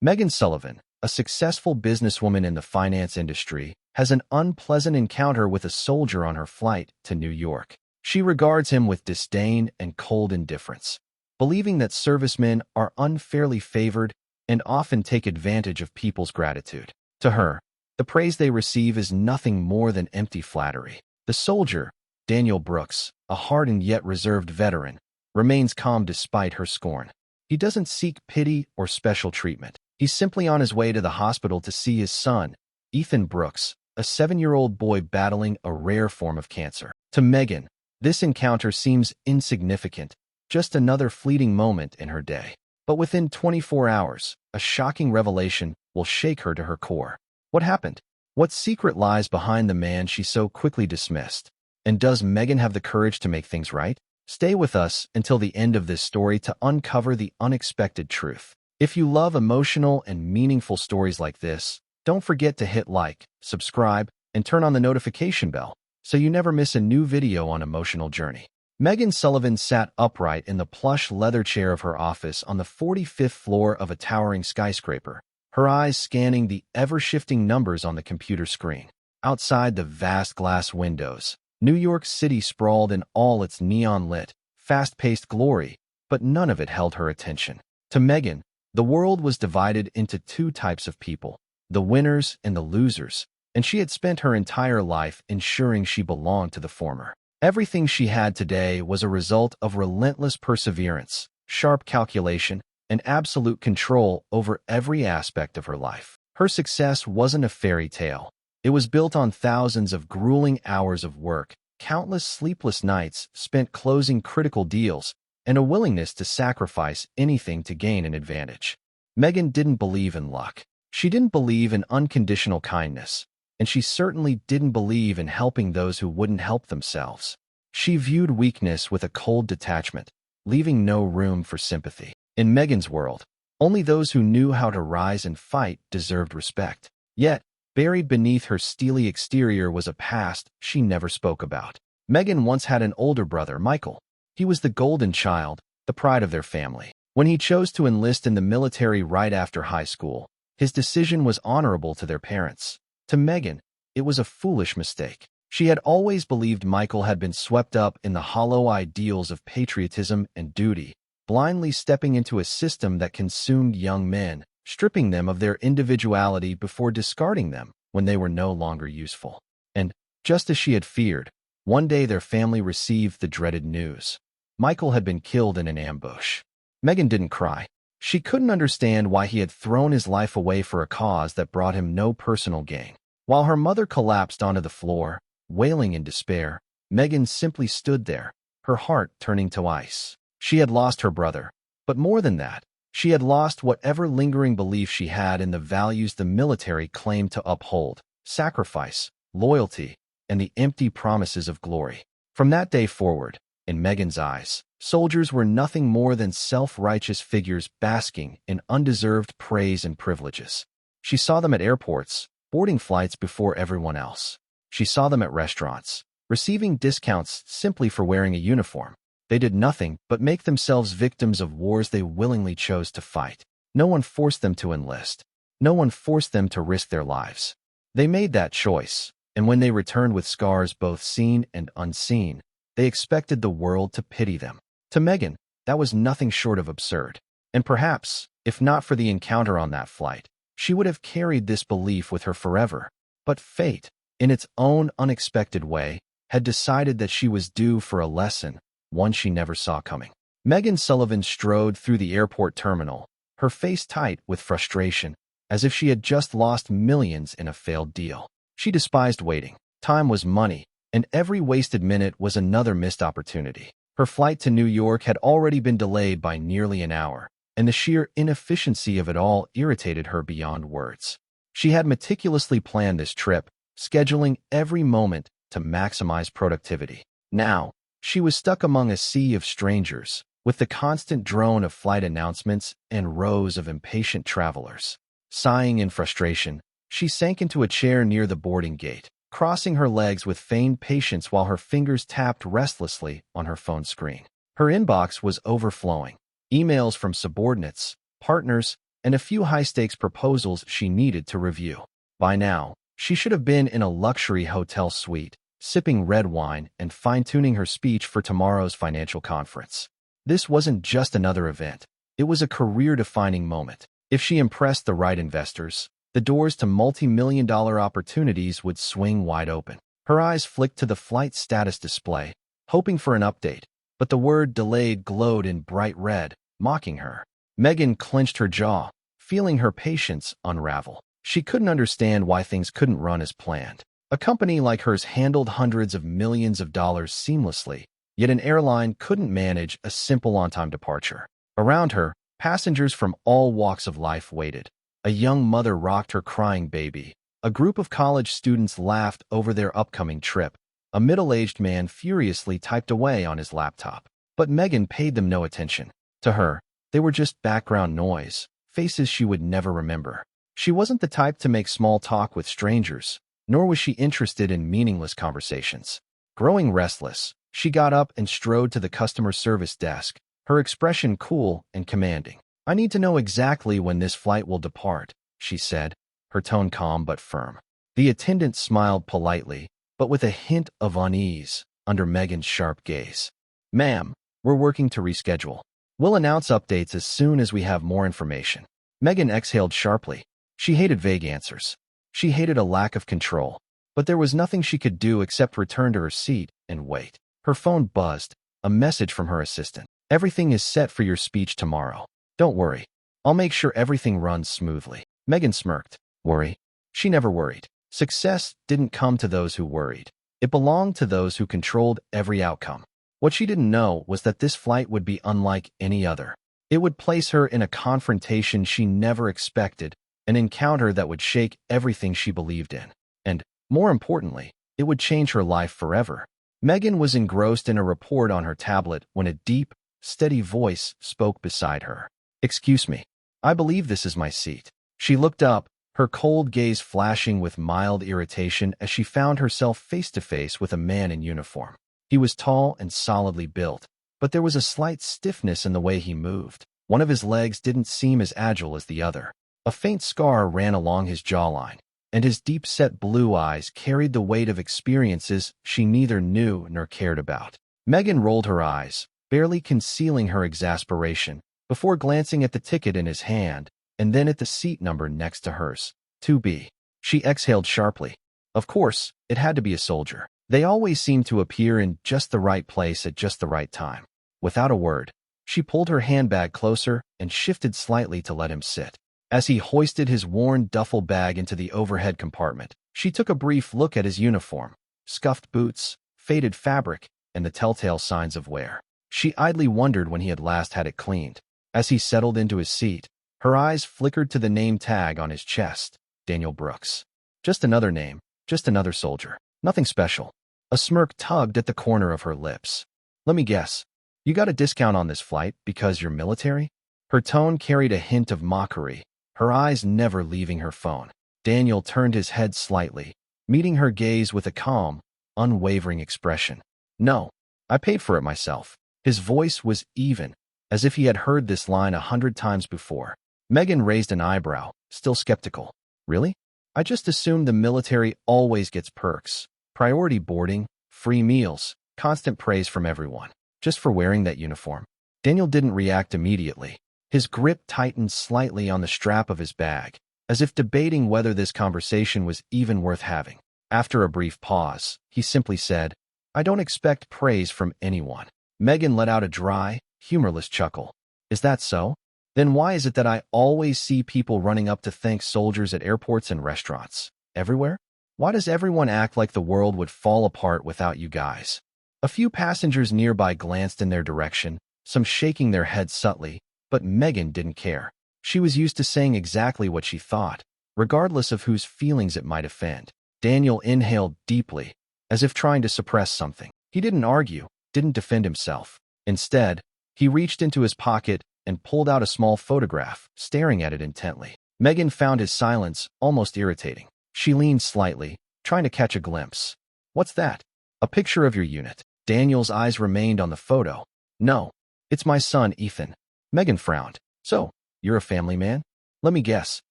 Megan Sullivan, a successful businesswoman in the finance industry, has an unpleasant encounter with a soldier on her flight to New York. She regards him with disdain and cold indifference, believing that servicemen are unfairly favored and often take advantage of people's gratitude. To her, the praise they receive is nothing more than empty flattery. The soldier, Daniel Brooks, a hardened yet reserved veteran, remains calm despite her scorn. He doesn't seek pity or special treatment. He's simply on his way to the hospital to see his son, Ethan Brooks, a 7-year-old boy battling a rare form of cancer. To Megan, this encounter seems insignificant, just another fleeting moment in her day. But within 24 hours, a shocking revelation will shake her to her core. What happened? What secret lies behind the man she so quickly dismissed? And does Megan have the courage to make things right? Stay with us until the end of this story to uncover the unexpected truth. If you love emotional and meaningful stories like this, don't forget to hit like, subscribe, and turn on the notification bell so you never miss a new video on Emotional Journey. Megan Sullivan sat upright in the plush leather chair of her office on the 45th floor of a towering skyscraper, her eyes scanning the ever-shifting numbers on the computer screen. Outside the vast glass windows, New York City sprawled in all its neon-lit, fast-paced glory, but none of it held her attention. To Megan, the world was divided into two types of people, the winners and the losers, and she had spent her entire life ensuring she belonged to the former. Everything she had today was a result of relentless perseverance, sharp calculation, and absolute control over every aspect of her life. Her success wasn't a fairy tale. It was built on thousands of grueling hours of work, countless sleepless nights spent closing critical deals, and a willingness to sacrifice anything to gain an advantage. Megan didn't believe in luck. She didn't believe in unconditional kindness, and she certainly didn't believe in helping those who wouldn't help themselves. She viewed weakness with a cold detachment, leaving no room for sympathy. In Megan's world, only those who knew how to rise and fight deserved respect. Yet, buried beneath her steely exterior was a past she never spoke about. Megan once had an older brother, Michael. He was the golden child, the pride of their family. When he chose to enlist in the military right after high school, his decision was honorable to their parents. To Megan, it was a foolish mistake. She had always believed Michael had been swept up in the hollow ideals of patriotism and duty, blindly stepping into a system that consumed young men, stripping them of their individuality before discarding them when they were no longer useful. And, just as she had feared, one day their family received the dreaded news. Michael had been killed in an ambush. Megan didn't cry. She couldn't understand why he had thrown his life away for a cause that brought him no personal gain. While her mother collapsed onto the floor, wailing in despair, Megan simply stood there, her heart turning to ice. She had lost her brother, but more than that, she had lost whatever lingering belief she had in the values the military claimed to uphold: sacrifice, loyalty, and the empty promises of glory. From that day forward, in Megan's eyes, soldiers were nothing more than self-righteous figures basking in undeserved praise and privileges. She saw them at airports, boarding flights before everyone else. She saw them at restaurants, receiving discounts simply for wearing a uniform. They did nothing but make themselves victims of wars they willingly chose to fight. No one forced them to enlist. No one forced them to risk their lives. They made that choice, and when they returned with scars both seen and unseen, they expected the world to pity them. To Megan, that was nothing short of absurd. And perhaps, if not for the encounter on that flight, she would have carried this belief with her forever. But fate, in its own unexpected way, had decided that she was due for a lesson, one she never saw coming. Megan Sullivan strode through the airport terminal, her face tight with frustration, as if she had just lost millions in a failed deal. She despised waiting. Time was money, and every wasted minute was another missed opportunity. Her flight to New York had already been delayed by nearly an hour, and the sheer inefficiency of it all irritated her beyond words. She had meticulously planned this trip, scheduling every moment to maximize productivity. Now, she was stuck among a sea of strangers, with the constant drone of flight announcements and rows of impatient travelers. Sighing in frustration, she sank into a chair near the boarding gate, crossing her legs with feigned patience while her fingers tapped restlessly on her phone screen. Her inbox was overflowing. Emails from subordinates, partners, and a few high-stakes proposals she needed to review. By now, she should have been in a luxury hotel suite, sipping red wine and fine-tuning her speech for tomorrow's financial conference. This wasn't just another event. It was a career-defining moment. If she impressed the right investors, the doors to multi-million-dollar opportunities would swing wide open. Her eyes flicked to the flight status display, hoping for an update, but the word delayed glowed in bright red, mocking her. Megan clenched her jaw, feeling her patience unravel. She couldn't understand why things couldn't run as planned. A company like hers handled hundreds of millions of dollars seamlessly, yet an airline couldn't manage a simple on-time departure. Around her, passengers from all walks of life waited. A young mother rocked her crying baby. A group of college students laughed over their upcoming trip. A middle-aged man furiously typed away on his laptop. But Megan paid them no attention. To her, they were just background noise, faces she would never remember. She wasn't the type to make small talk with strangers, nor was she interested in meaningless conversations. Growing restless, she got up and strode to the customer service desk, her expression cool and commanding. "I need to know exactly when this flight will depart," she said, her tone calm but firm. The attendant smiled politely, but with a hint of unease under Megan's sharp gaze. "Ma'am, we're working to reschedule. We'll announce updates as soon as we have more information." Megan exhaled sharply. She hated vague answers. She hated a lack of control, but there was nothing she could do except return to her seat and wait. Her phone buzzed, a message from her assistant. "Everything is set for your speech tomorrow. Don't worry. I'll make sure everything runs smoothly." Megan smirked. Worry? She never worried. Success didn't come to those who worried. It belonged to those who controlled every outcome. What she didn't know was that this flight would be unlike any other. It would place her in a confrontation she never expected, an encounter that would shake everything she believed in. And, more importantly, it would change her life forever. Megan was engrossed in a report on her tablet when a deep, steady voice spoke beside her. "Excuse me. I believe this is my seat." She looked up, her cold gaze flashing with mild irritation as she found herself face-to-face with a man in uniform. He was tall and solidly built, but there was a slight stiffness in the way he moved. One of his legs didn't seem as agile as the other. A faint scar ran along his jawline, and his deep-set blue eyes carried the weight of experiences she neither knew nor cared about. Megan rolled her eyes, barely concealing her exasperation, before glancing at the ticket in his hand, and then at the seat number next to hers. 2B. She exhaled sharply. Of course, it had to be a soldier. They always seemed to appear in just the right place at just the right time. Without a word, she pulled her handbag closer and shifted slightly to let him sit. As he hoisted his worn duffel bag into the overhead compartment, she took a brief look at his uniform, scuffed boots, faded fabric, and the telltale signs of wear. She idly wondered when he had last had it cleaned. As he settled into his seat, her eyes flickered to the name tag on his chest, Daniel Brooks. Just another name, just another soldier. Nothing special. A smirk tugged at the corner of her lips. "Let me guess. You got a discount on this flight because you're military?" Her tone carried a hint of mockery, her eyes never leaving her phone. Daniel turned his head slightly, meeting her gaze with a calm, unwavering expression. "No, I paid for it myself." His voice was even, as if he had heard this line 100 times before. Megan raised an eyebrow, still skeptical. "Really? I just assumed the military always gets perks. Priority boarding, free meals, constant praise from everyone. Just for wearing that uniform." Daniel didn't react immediately. His grip tightened slightly on the strap of his bag, as if debating whether this conversation was even worth having. After a brief pause, he simply said, "I don't expect praise from anyone." Megan let out a dry, humorless chuckle. "Is that so? Then why is it that I always see people running up to thank soldiers at airports and restaurants? Everywhere? Why does everyone act like the world would fall apart without you guys?" A few passengers nearby glanced in their direction, some shaking their heads subtly, but Megan didn't care. She was used to saying exactly what she thought, regardless of whose feelings it might offend. Daniel inhaled deeply, as if trying to suppress something. He didn't argue, didn't defend himself. Instead, he reached into his pocket and pulled out a small photograph, staring at it intently. Megan found his silence almost irritating. She leaned slightly, trying to catch a glimpse. "What's that?" "A picture of your unit." Daniel's eyes remained on the photo. "No, it's my son, Ethan." Megan frowned. "So, you're a family man?" Let me guess.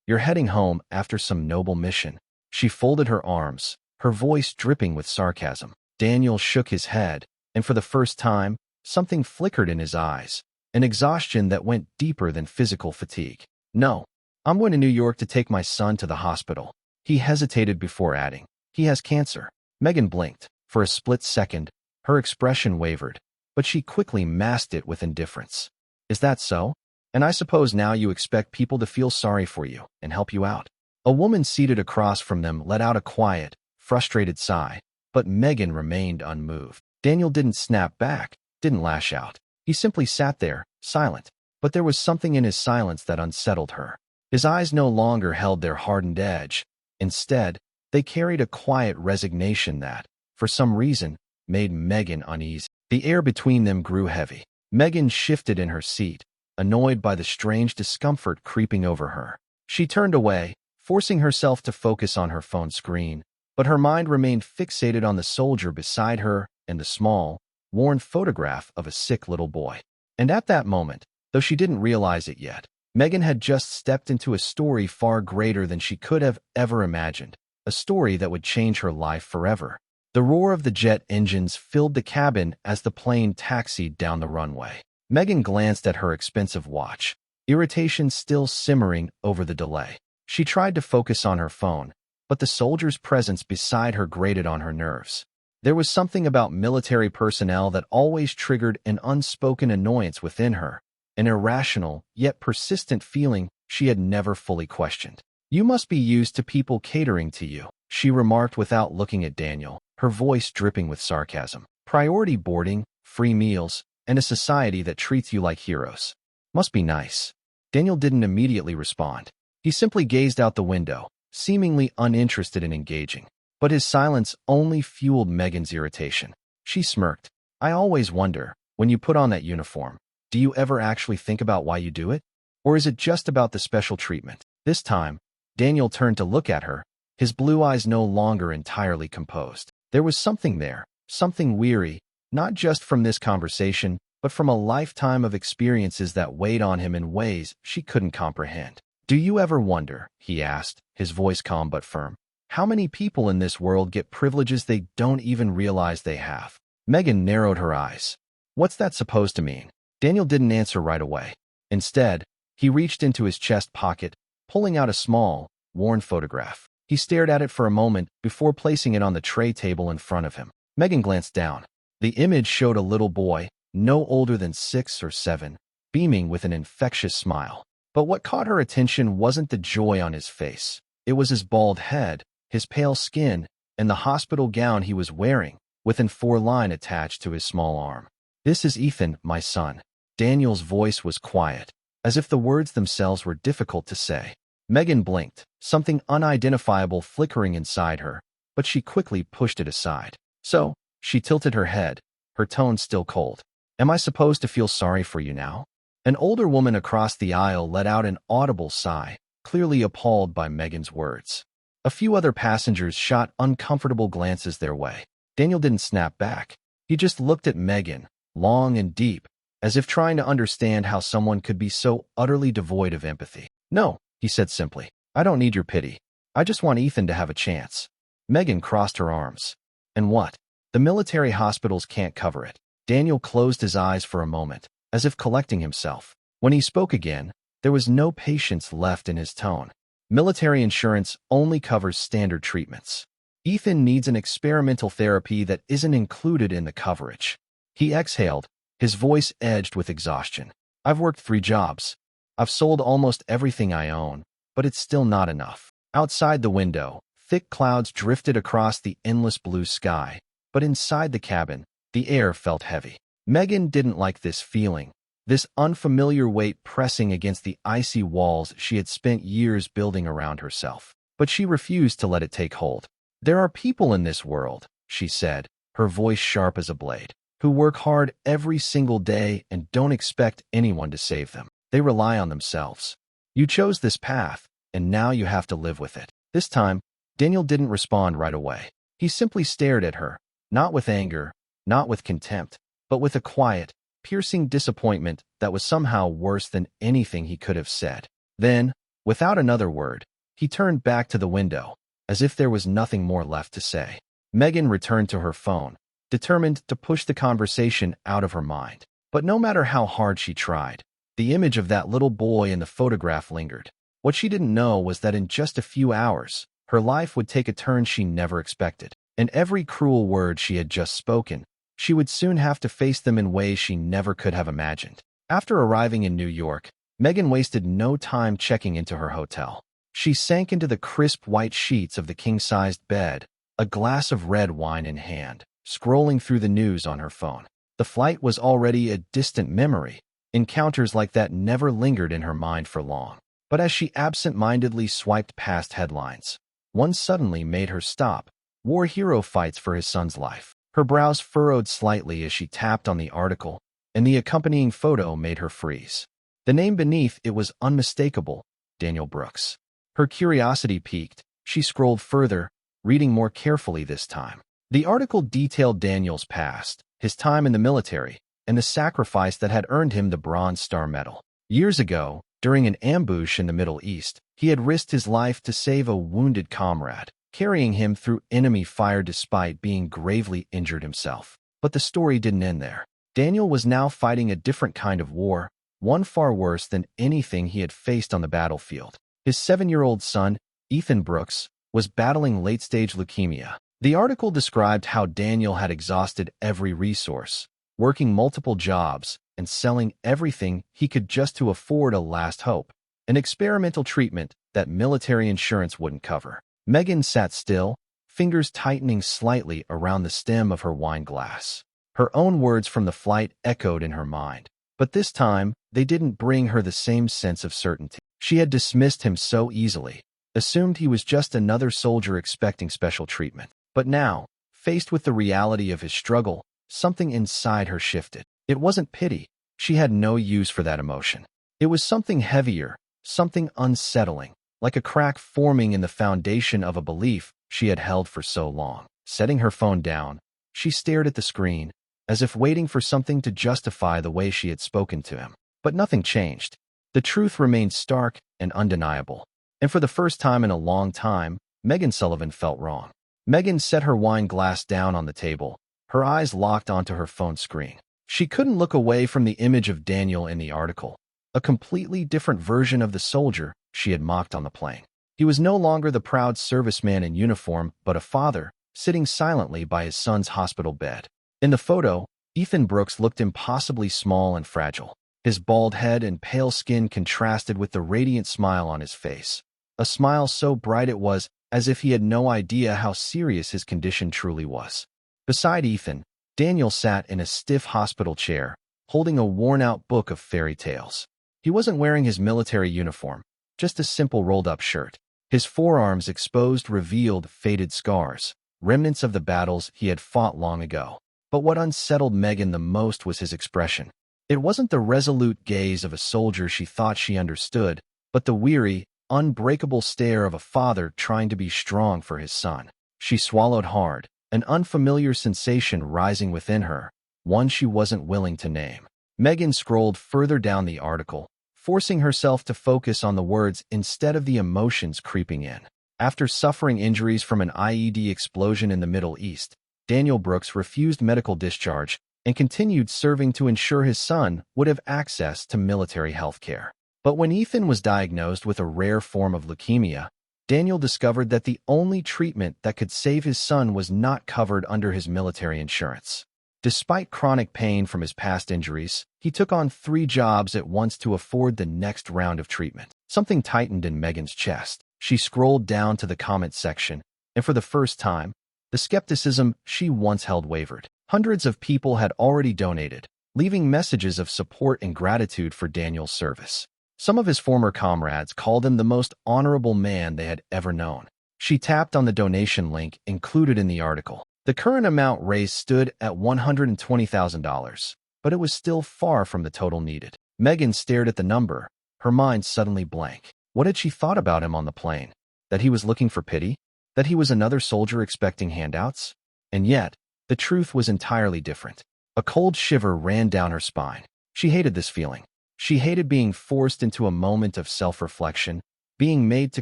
You're heading home after some noble mission. She folded her arms, her voice dripping with sarcasm. Daniel shook his head, and for the first time, something flickered in his eyes, an exhaustion that went deeper than physical fatigue. No, I'm going to New York to take my son to the hospital. He hesitated before adding, he has cancer. Megan blinked. For a split second, her expression wavered, but she quickly masked it with indifference. Is that so? And I suppose now you expect people to feel sorry for you and help you out. A woman seated across from them let out a quiet, frustrated sigh, but Megan remained unmoved. Daniel didn't snap back, didn't lash out. He simply sat there, silent, but there was something in his silence that unsettled her. His eyes no longer held their hardened edge. Instead, they carried a quiet resignation that, for some reason, made Megan uneasy. The air between them grew heavy. Megan shifted in her seat, annoyed by the strange discomfort creeping over her. She turned away, forcing herself to focus on her phone screen, but her mind remained fixated on the soldier beside her and the small, worn photograph of a sick little boy. And at that moment, though she didn't realize it yet, Megan had just stepped into a story far greater than she could have ever imagined, a story that would change her life forever. The roar of the jet engines filled the cabin as the plane taxied down the runway. Megan glanced at her expensive watch, irritation still simmering over the delay. She tried to focus on her phone, but the soldier's presence beside her grated on her nerves. There was something about military personnel that always triggered an unspoken annoyance within her, an irrational yet persistent feeling she had never fully questioned. You must be used to people catering to you, she remarked without looking at Daniel, her voice dripping with sarcasm. Priority boarding, free meals, and a society that treats you like heroes. Must be nice. Daniel didn't immediately respond. He simply gazed out the window, seemingly uninterested in engaging. But his silence only fueled Megan's irritation. She smirked. I always wonder, when you put on that uniform, do you ever actually think about why you do it? Or is it just about the special treatment? This time, Daniel turned to look at her, his blue eyes no longer entirely composed. There was something there, something weary, not just from this conversation, but from a lifetime of experiences that weighed on him in ways she couldn't comprehend. Do you ever wonder, he asked, his voice calm but firm, how many people in this world get privileges they don't even realize they have? Megan narrowed her eyes. What's that supposed to mean? Daniel didn't answer right away. Instead, he reached into his chest pocket, pulling out a small, worn photograph. He stared at it for a moment before placing it on the tray table in front of him. Megan glanced down. The image showed a little boy, no older than 6 or 7, beaming with an infectious smile. But what caught her attention wasn't the joy on his face. It was his bald head, his pale skin, and the hospital gown he was wearing, with an A4 line attached to his small arm. This is Ethan, my son. Daniel's voice was quiet, as if the words themselves were difficult to say. Megan blinked, something unidentifiable flickering inside her, but she quickly pushed it aside. So, she tilted her head, her tone still cold. Am I supposed to feel sorry for you now? An older woman across the aisle let out an audible sigh, clearly appalled by Megan's words. A few other passengers shot uncomfortable glances their way. Daniel didn't snap back. He just looked at Megan, long and deep, as if trying to understand how someone could be so utterly devoid of empathy. No, he said simply. I don't need your pity. I just want Ethan to have a chance. Megan crossed her arms. And what? The military hospitals can't cover it. Daniel closed his eyes for a moment, as if collecting himself. When he spoke again, there was no patience left in his tone. Military insurance only covers standard treatments. Ethan needs an experimental therapy that isn't included in the coverage. He exhaled, his voice edged with exhaustion. I've worked 3 jobs. I've sold almost everything I own, but it's still not enough. Outside the window, thick clouds drifted across the endless blue sky, but inside the cabin, the air felt heavy. Megan didn't like this feeling, this unfamiliar weight pressing against the icy walls she had spent years building around herself. But she refused to let it take hold. There are people in this world, she said, her voice sharp as a blade, who work hard every single day and don't expect anyone to save them. They rely on themselves. You chose this path, and now you have to live with it. This time, Daniel didn't respond right away. He simply stared at her, not with anger, not with contempt, but with a quiet, piercing disappointment that was somehow worse than anything he could have said. Then, Without another word, he turned back to the window, as if there was nothing more left to say. Megan returned to her phone, determined to push the conversation out of her mind. But no matter how hard she tried, the image of that little boy in the photograph lingered. What she didn't know was that in just a few hours, her life would take a turn she never expected. And every cruel word she had just spoken, she would soon have to face them in ways she never could have imagined. After arriving in New York, Megan wasted no time checking into her hotel. She sank into the crisp white sheets of the king-sized bed, a glass of red wine in hand, scrolling through the news on her phone. The flight was already a distant memory. Encounters like that never lingered in her mind for long. But as she absent-mindedly swiped past headlines, one suddenly made her stop. War hero fights for his son's life. Her brows furrowed slightly as she tapped on the article, and the accompanying photo made her freeze. The name beneath it was unmistakable: Daniel Brooks. Her curiosity piqued. She scrolled further, reading more carefully this time. The article detailed Daniel's past, his time in the military, and the sacrifice that had earned him the Bronze Star Medal. Years ago, during an ambush in the Middle East, he had risked his life to save a wounded comrade, carrying him through enemy fire despite being gravely injured himself. But the story didn't end there. Daniel was now fighting a different kind of war, one far worse than anything he had faced on the battlefield. His 7-year-old son, Ethan Brooks, was battling late-stage leukemia. The article described how Daniel had exhausted every resource, working multiple jobs and selling everything he could just to afford a last hope, an experimental treatment that military insurance wouldn't cover. Megan sat still, fingers tightening slightly around the stem of her wine glass. Her own words from the flight echoed in her mind, but this time they didn't bring her the same sense of certainty. She had dismissed him so easily, assumed he was just another soldier expecting special treatment. But now, faced with the reality of his struggle, something inside her shifted. It wasn't pity. She had no use for that emotion. It was something heavier, something unsettling, like a crack forming in the foundation of a belief she had held for so long. Setting her phone down, she stared at the screen, as if waiting for something to justify the way she had spoken to him. But nothing changed. The truth remained stark and undeniable. And for the first time in a long time, Megan Sullivan felt wrong. Megan set her wine glass down on the table, her eyes locked onto her phone screen. She couldn't look away from the image of Daniel in the article, a completely different version of the soldier she had mocked on the plane. He was no longer the proud serviceman in uniform, but a father, sitting silently by his son's hospital bed. In the photo, Ethan Brooks looked impossibly small and fragile. His bald head and pale skin contrasted with the radiant smile on his face, a smile so bright it was as if he had no idea how serious his condition truly was. Beside Ethan, Daniel sat in a stiff hospital chair, holding a worn-out book of fairy tales. He wasn't wearing his military uniform, just a simple rolled-up shirt. His forearms exposed revealed faded scars, remnants of the battles he had fought long ago. But what unsettled Megan the most was his expression. It wasn't the resolute gaze of a soldier she thought she understood, but the weary, unbreakable stare of a father trying to be strong for his son. She swallowed hard, an unfamiliar sensation rising within her, one she wasn't willing to name. Megan scrolled further down the article, forcing herself to focus on the words instead of the emotions creeping in. After suffering injuries from an IED explosion in the Middle East, Daniel Brooks refused medical discharge and continued serving to ensure his son would have access to military health care. But when Ethan was diagnosed with a rare form of leukemia, Daniel discovered that the only treatment that could save his son was not covered under his military insurance. Despite chronic pain from his past injuries, he took on 3 jobs at once to afford the next round of treatment. Something tightened in Megan's chest. She scrolled down to the comment section, and for the first time, the skepticism she once held wavered. Hundreds of people had already donated, leaving messages of support and gratitude for Daniel's service. Some of his former comrades called him the most honorable man they had ever known. She tapped on the donation link included in the article. The current amount raised stood at $120,000, but it was still far from the total needed. Megan stared at the number, her mind suddenly blank. What had she thought about him on the plane? That he was looking for pity? That he was another soldier expecting handouts? And yet, the truth was entirely different. A cold shiver ran down her spine. She hated this feeling. She hated being forced into a moment of self-reflection, being made to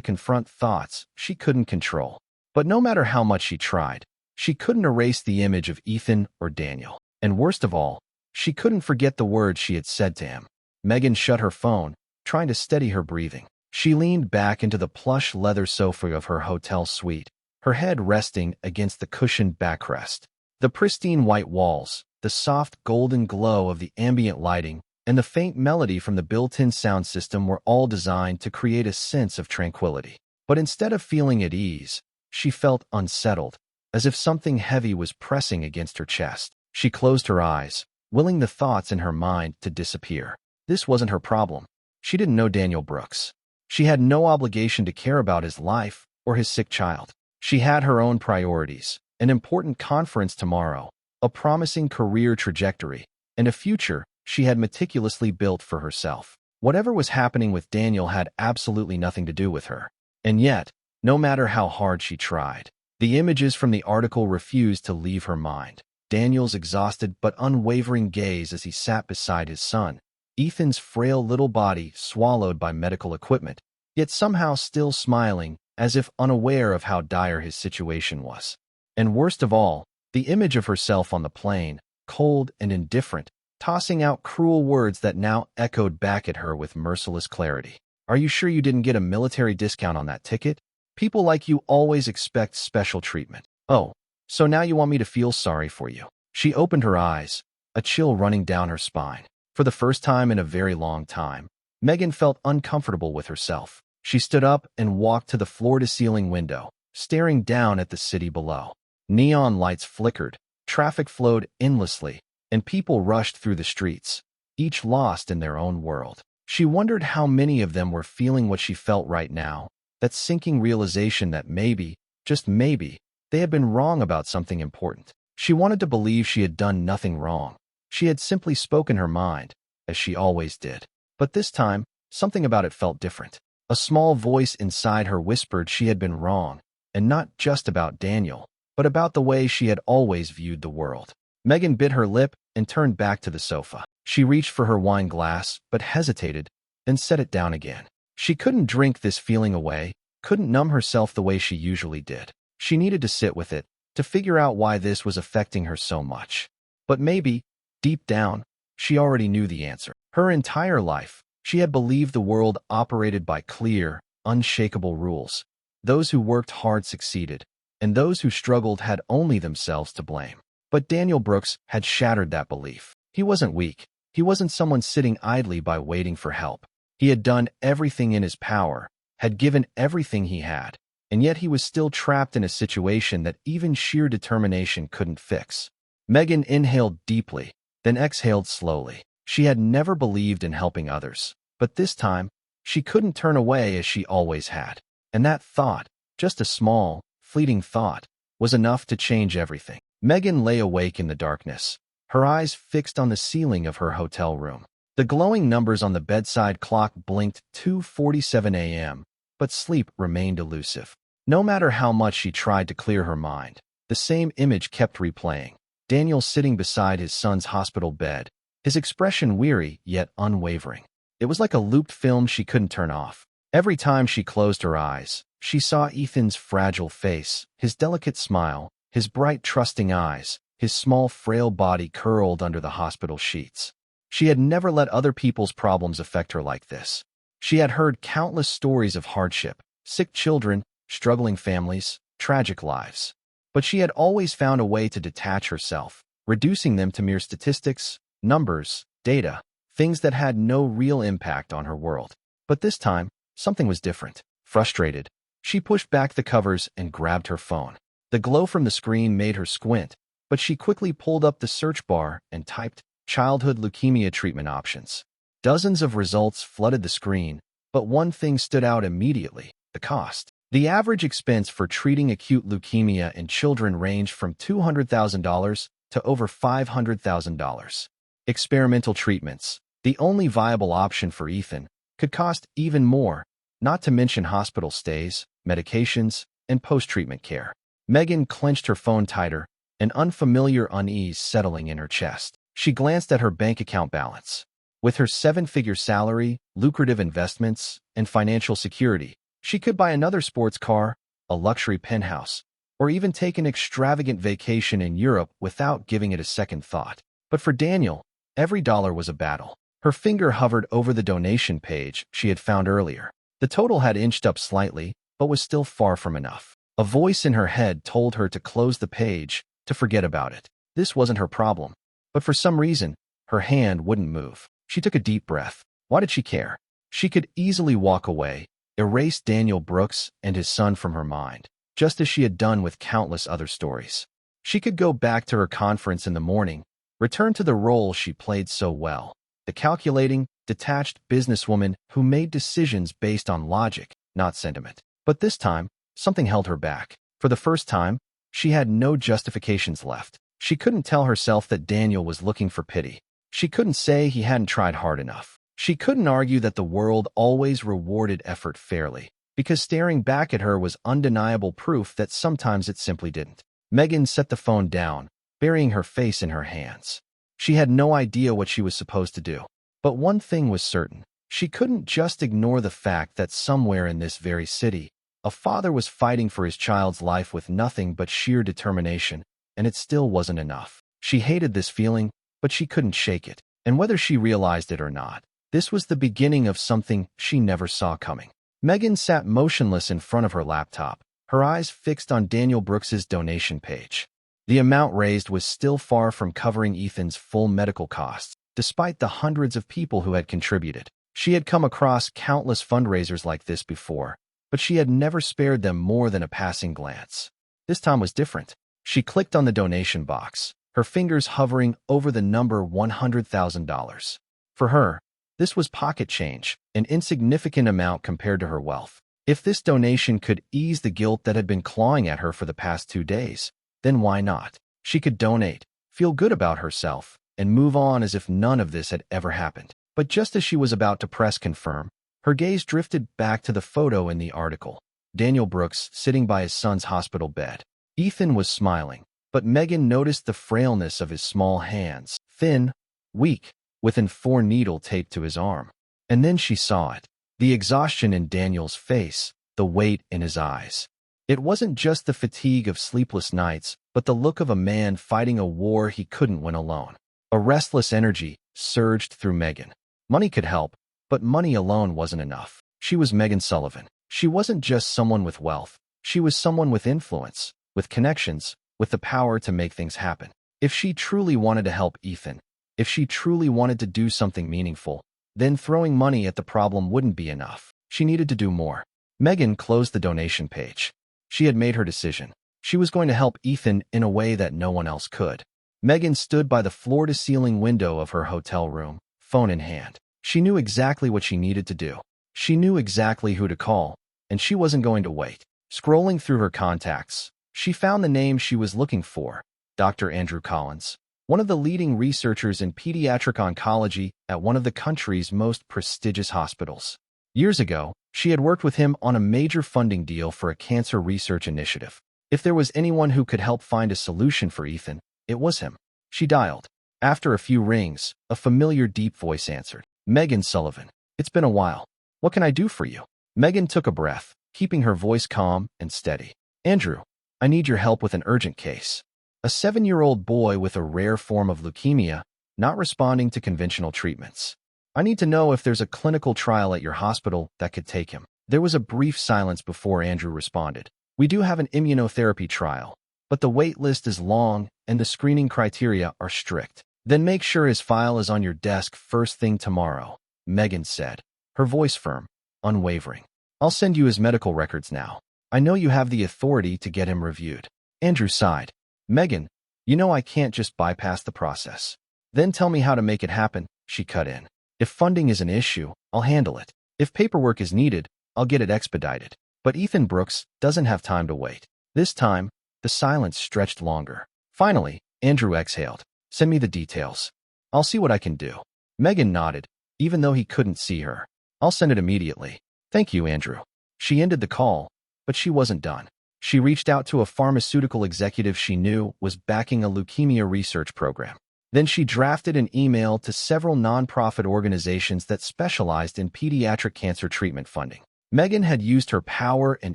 confront thoughts she couldn't control. But no matter how much she tried, she couldn't erase the image of Ethan or Daniel. And worst of all, she couldn't forget the words she had said to him. Megan shut her phone, trying to steady her breathing. She leaned back into the plush leather sofa of her hotel suite, her head resting against the cushioned backrest. The pristine white walls, the soft golden glow of the ambient lighting, and the faint melody from the built-in sound system were all designed to create a sense of tranquility. But instead of feeling at ease, she felt unsettled, as if something heavy was pressing against her chest. She closed her eyes, willing the thoughts in her mind to disappear. This wasn't her problem. She didn't know Daniel Brooks. She had no obligation to care about his life or his sick child. She had her own priorities, an important conference tomorrow, a promising career trajectory, and a future she had meticulously built for herself. Whatever was happening with Daniel had absolutely nothing to do with her. And yet, no matter how hard she tried, the images from the article refused to leave her mind. Daniel's exhausted but unwavering gaze as he sat beside his son, Ethan's frail little body swallowed by medical equipment, yet somehow still smiling, as if unaware of how dire his situation was. And worst of all, the image of herself on the plane, cold and indifferent, tossing out cruel words that now echoed back at her with merciless clarity. "Are you sure you didn't get a military discount on that ticket? People like you always expect special treatment. Oh, so now you want me to feel sorry for you." She opened her eyes, a chill running down her spine. For the first time in a very long time, Megan felt uncomfortable with herself. She stood up and walked to the floor-to-ceiling window, staring down at the city below. Neon lights flickered, traffic flowed endlessly, and people rushed through the streets, each lost in their own world. She wondered how many of them were feeling what she felt right now, that sinking realization that maybe, just maybe, they had been wrong about something important. She wanted to believe she had done nothing wrong. She had simply spoken her mind, as she always did. But this time, something about it felt different. A small voice inside her whispered she had been wrong, and not just about Daniel, but about the way she had always viewed the world. Megan bit her lip and turned back to the sofa. She reached for her wine glass, but hesitated, then set it down again. She couldn't drink this feeling away, couldn't numb herself the way she usually did. She needed to sit with it, to figure out why this was affecting her so much. But maybe, deep down, she already knew the answer. Her entire life, she had believed the world operated by clear, unshakable rules. Those who worked hard succeeded, and those who struggled had only themselves to blame. But Daniel Brooks had shattered that belief. He wasn't weak. He wasn't someone sitting idly by waiting for help. He had done everything in his power, had given everything he had, and yet he was still trapped in a situation that even sheer determination couldn't fix. Megan inhaled deeply, then exhaled slowly. She had never believed in helping others, but this time, she couldn't turn away as she always had. And that thought, just a small, fleeting thought, was enough to change everything. Megan lay awake in the darkness, her eyes fixed on the ceiling of her hotel room. The glowing numbers on the bedside clock blinked 2:47 a.m., but sleep remained elusive. No matter how much she tried to clear her mind, the same image kept replaying. Daniel sitting beside his son's hospital bed, his expression weary yet unwavering. It was like a looped film she couldn't turn off. Every time she closed her eyes, she saw Ethan's fragile face, his delicate smile, his bright, trusting eyes, his small, frail body curled under the hospital sheets. She had never let other people's problems affect her like this. She had heard countless stories of hardship, sick children, struggling families, tragic lives. But she had always found a way to detach herself, reducing them to mere statistics, numbers, data, things that had no real impact on her world. But this time, something was different. Frustrated, she pushed back the covers and grabbed her phone. The glow from the screen made her squint, but she quickly pulled up the search bar and typed childhood leukemia treatment options. Dozens of results flooded the screen, but one thing stood out immediately: the cost. The average expense for treating acute leukemia in children ranged from $200,000 to over $500,000. Experimental treatments, the only viable option for Ethan, could cost even more, not to mention hospital stays, medications, and post-treatment care. Megan clenched her phone tighter, an unfamiliar unease settling in her chest. She glanced at her bank account balance. With her 7-figure salary, lucrative investments, and financial security, She could buy another sports car, a luxury penthouse, or even take an extravagant vacation in Europe without giving it a second thought. But for Daniel, every dollar was a battle. Her finger hovered over the donation page she had found earlier. The total had inched up slightly, but was still far from enough. A voice in her head told her to close the page, to forget about it. This wasn't her problem. But for some reason, her hand wouldn't move. She took a deep breath. Why did she care? She could easily walk away, erase Daniel Brooks and his son from her mind, just as she had done with countless other stories. She could go back to her conference in the morning, return to the role she played so well, the calculating, detached businesswoman who made decisions based on logic, not sentiment. But this time, something held her back. For the first time, she had no justifications left. She couldn't tell herself that Daniel was looking for pity. She couldn't say he hadn't tried hard enough. She couldn't argue that the world always rewarded effort fairly, because staring back at her was undeniable proof that sometimes it simply didn't. Megan set the phone down, burying her face in her hands. She had no idea what she was supposed to do. But one thing was certain. She couldn't just ignore the fact that somewhere in this very city, a father was fighting for his child's life with nothing but sheer determination, and it still wasn't enough. She hated this feeling, but she couldn't shake it. And whether she realized it or not, this was the beginning of something she never saw coming. Megan sat motionless in front of her laptop, her eyes fixed on Daniel Brooks's donation page. The amount raised was still far from covering Ethan's full medical costs, despite the hundreds of people who had contributed. She had come across countless fundraisers like this before, but she had never spared them more than a passing glance. This time was different. She clicked on the donation box, her fingers hovering over the number $100,000. For her, this was pocket change, an insignificant amount compared to her wealth. If this donation could ease the guilt that had been clawing at her for the past 2 days, then why not? She could donate, feel good about herself, and move on as if none of this had ever happened. But just as she was about to press confirm, her gaze drifted back to the photo in the article. Daniel Brooks sitting by his son's hospital bed. Ethan was smiling, but Megan noticed the frailness of his small hands, thin, weak, with an 4 needle taped to his arm. And then she saw it. The exhaustion in Daniel's face, the weight in his eyes. It wasn't just the fatigue of sleepless nights, but the look of a man fighting a war he couldn't win alone. A restless energy surged through Megan. Money could help, but money alone wasn't enough. She was Megan Sullivan. She wasn't just someone with wealth. She was someone with influence, with connections, with the power to make things happen. If she truly wanted to help Ethan, if she truly wanted to do something meaningful, then throwing money at the problem wouldn't be enough. She needed to do more. Megan closed the donation page. She had made her decision. She was going to help Ethan in a way that no one else could. Megan stood by the floor-to-ceiling window of her hotel room, phone in hand. She knew exactly what she needed to do. She knew exactly who to call, and she wasn't going to wait. Scrolling through her contacts, she found the name she was looking for, Dr. Andrew Collins, one of the leading researchers in pediatric oncology at one of the country's most prestigious hospitals. Years ago, she had worked with him on a major funding deal for a cancer research initiative. If there was anyone who could help find a solution for Ethan, it was him. She dialed. After a few rings, a familiar deep voice answered. Megan Sullivan. It's been a while. What can I do for you? Megan took a breath, keeping her voice calm and steady. Andrew, I need your help with an urgent case. A 7-year-old boy with a rare form of leukemia, not responding to conventional treatments. I need to know if there's a clinical trial at your hospital that could take him. There was a brief silence before Andrew responded. We do have an immunotherapy trial, but the wait list is long and the screening criteria are strict. Then make sure his file is on your desk first thing tomorrow, Megan said, her voice firm, unwavering. I'll send you his medical records now. I know you have the authority to get him reviewed. Andrew sighed. Megan, you know I can't just bypass the process. Then tell me how to make it happen, she cut in. If funding is an issue, I'll handle it. If paperwork is needed, I'll get it expedited. But Ethan Brooks doesn't have time to wait. This time, the silence stretched longer. Finally, Andrew exhaled. Send me the details. I'll see what I can do. Megan nodded, even though he couldn't see her. I'll send it immediately. Thank you, Andrew. She ended the call, but she wasn't done. She reached out to a pharmaceutical executive she knew was backing a leukemia research program. Then she drafted an email to several nonprofit organizations that specialized in pediatric cancer treatment funding. Megan had used her power and